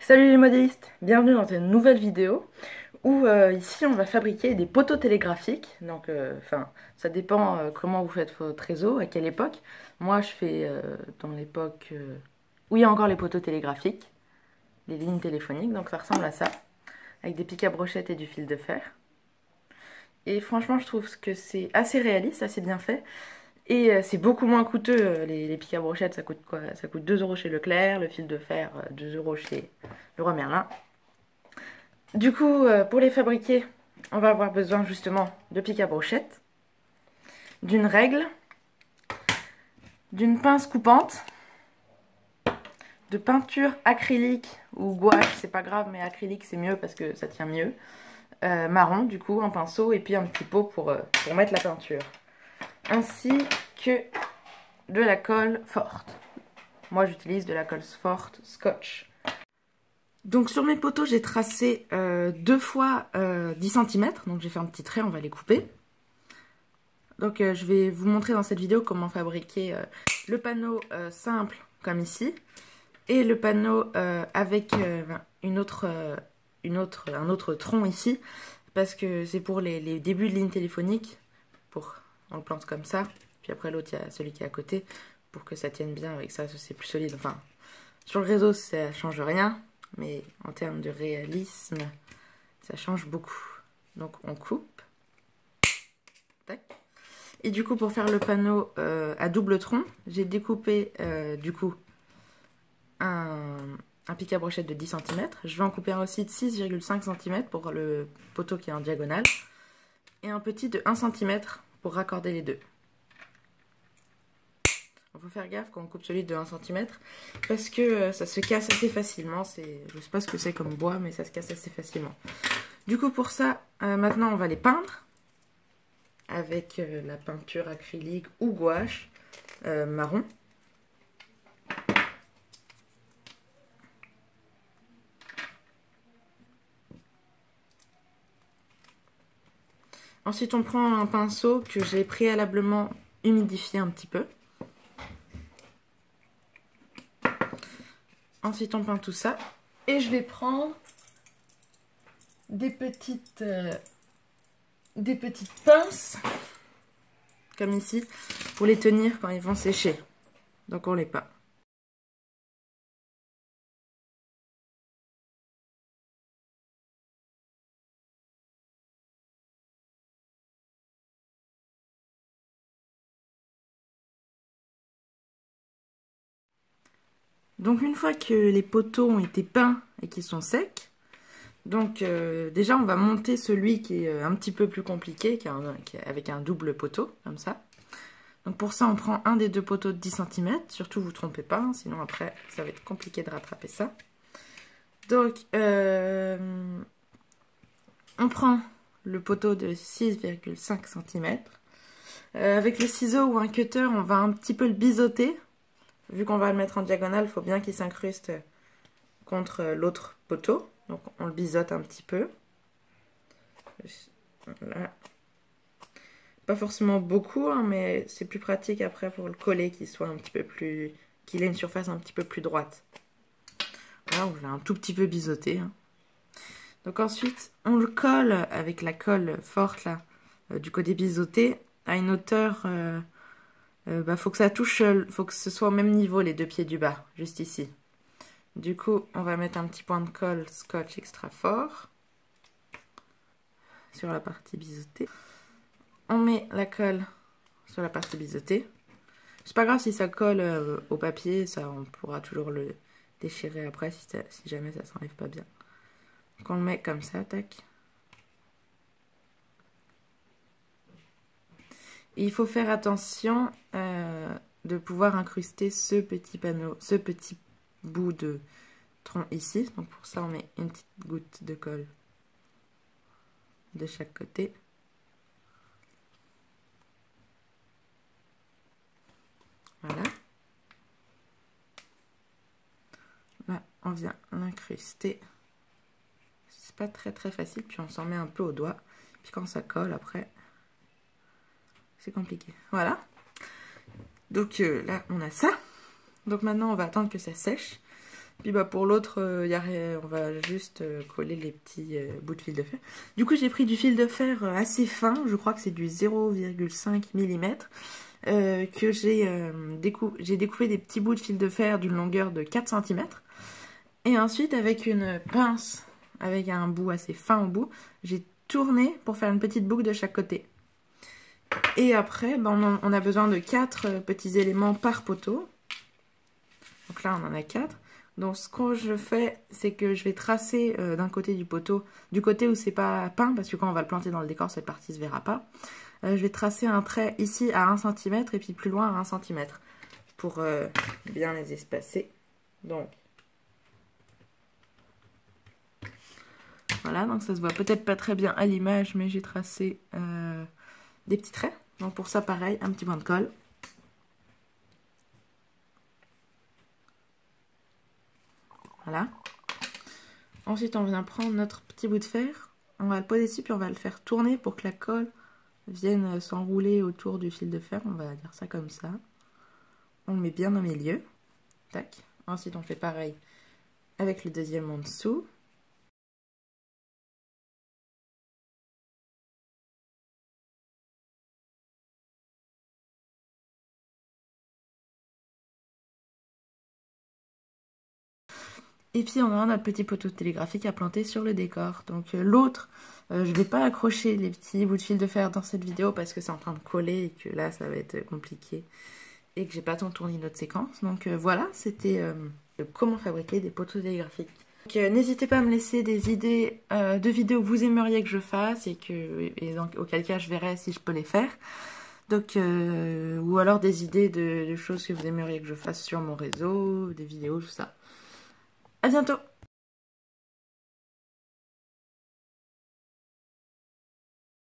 Salut les modélistes, bienvenue dans une nouvelle vidéo où ici on va fabriquer des poteaux télégraphiques. Donc ça dépend comment vous faites votre réseau, à quelle époque. Moi je fais dans l'époque où il y a encore les poteaux télégraphiques, les lignes téléphoniques, donc ça ressemble à ça, avec des pics à brochettes et du fil de fer. Et franchement je trouve que c'est assez réaliste, assez bien fait. Et c'est beaucoup moins coûteux, les pics à brochettes ça coûte quoi? Ça coûte 2 € chez Leclerc, le fil de fer 2 € chez Leroy Merlin. Du coup, pour les fabriquer, on va avoir besoin justement de pics à brochettes, d'une règle, d'une pince coupante, de peinture acrylique ou gouache, c'est pas grave, mais acrylique c'est mieux parce que ça tient mieux. Marron, du coup, un pinceau et puis un petit pot pour mettre la peinture. Ainsi que de la colle forte. Moi j'utilise de la colle forte Scotch. Donc sur mes poteaux, j'ai tracé 2 fois 10 cm. Donc j'ai fait un petit trait, on va les couper. Donc je vais vous montrer dans cette vidéo comment fabriquer le panneau simple comme ici. Et le panneau avec un autre tronc ici. Parce que c'est pour les débuts de ligne téléphonique. On le plante comme ça. Puis après l'autre, il y a celui qui est à côté. Pour que ça tienne bien avec ça, c'est plus solide. Enfin, sur le réseau, ça change rien. Mais en termes de réalisme, ça change beaucoup. Donc on coupe. Tac. Et du coup, pour faire le panneau à double tronc, j'ai découpé du coup un pic à brochette de 10 cm. Je vais en couper un aussi de 6,5 cm pour le poteau qui est en diagonale. Et un petit de 1 cm pour raccorder les deux. Il faut faire gaffe quand on coupe celui de 1 cm parce que ça se casse assez facilement. Je ne sais pas ce que c'est comme bois, mais ça se casse assez facilement. Du coup, pour ça, maintenant on va les peindre avec la peinture acrylique ou gouache marron. Ensuite, on prend un pinceau que j'ai préalablement humidifié un petit peu. Ensuite, on peint tout ça. Et je vais prendre des petites pinces, comme ici, pour les tenir quand ils vont sécher. Donc, on les peint. Donc, une fois que les poteaux ont été peints et qu'ils sont secs, donc déjà on va monter celui qui est un petit peu plus compliqué, qui est avec un double poteau, comme ça. Donc pour ça on prend un des deux poteaux de 10 cm, surtout vous trompez pas, hein, sinon après ça va être compliqué de rattraper ça. Donc on prend le poteau de 6,5 cm. Avec le ciseau ou un cutter on va un petit peu le biseauter. Vu qu'on va le mettre en diagonale, il faut bien qu'il s'incruste contre l'autre poteau. Donc on le biseaute un petit peu. Voilà. Pas forcément beaucoup, hein, mais c'est plus pratique après pour le coller qu'il soit un petit peu plus... qu'il ait une surface un petit peu plus droite. Voilà, on l'a un tout petit peu biseauté. Hein. Donc ensuite, on le colle avec la colle forte là, du côté biseauté, à une hauteur... faut que ça touche, faut que ce soit au même niveau les deux pieds du bas, juste ici. Du coup, on va mettre un petit point de colle Scotch extra fort sur la partie biseautée. On met la colle sur la partie biseautée. C'est pas grave si ça colle au papier, ça on pourra toujours le déchirer après si jamais ça s'enlève pas bien. Donc on le met comme ça, tac. Et il faut faire attention de pouvoir incruster ce petit panneau, ce petit bout de tronc ici. Donc pour ça on met une petite goutte de colle de chaque côté. Voilà. Là, on vient l'incruster. C'est pas très facile, puis on s'en met un peu au doigt. Puis quand ça colle, après, c'est compliqué. Voilà. Donc là, on a ça. Donc maintenant, on va attendre que ça sèche. Puis bah pour l'autre, on va juste coller les petits bouts de fil de fer. Du coup, j'ai pris du fil de fer assez fin, je crois que c'est du 0,5 mm, que j'ai découpé des petits bouts de fil de fer d'une longueur de 4 cm. Et ensuite, avec une pince, avec un bout assez fin au bout, j'ai tourné pour faire une petite boucle de chaque côté. Et après, ben, on a besoin de 4 petits éléments par poteau. Donc là, on en a 4. Donc ce que je fais, c'est que je vais tracer d'un côté du poteau, du côté où c'est pas peint, parce que quand on va le planter dans le décor, cette partie se verra pas. Je vais tracer un trait ici à 1 cm et puis plus loin à 1 cm pour bien les espacer. Donc voilà, donc ça se voit peut-être pas très bien à l'image, mais j'ai tracé des petits traits. Donc pour ça, pareil, un petit point de colle. Voilà. Ensuite, on vient prendre notre petit bout de fer. On va le poser dessus, puis on va le faire tourner pour que la colle vienne s'enrouler autour du fil de fer. On va dire ça comme ça. On le met bien au milieu. Tac. Ensuite, on fait pareil avec le deuxième en dessous. Et puis on aura notre petit poteau télégraphique à planter sur le décor. Donc l'autre, je vais pas accrocher les petits bouts de fil de fer dans cette vidéo parce que c'est en train de coller et que là ça va être compliqué. Et que j'ai pas tant tourné notre séquence. Donc voilà, c'était comment fabriquer des poteaux télégraphiques. N'hésitez pas à me laisser des idées de vidéos que vous aimeriez que je fasse et donc, auquel cas je verrai si je peux les faire. Donc, ou alors des idées de choses que vous aimeriez que je fasse sur mon réseau, des vidéos, tout ça. À bientôt!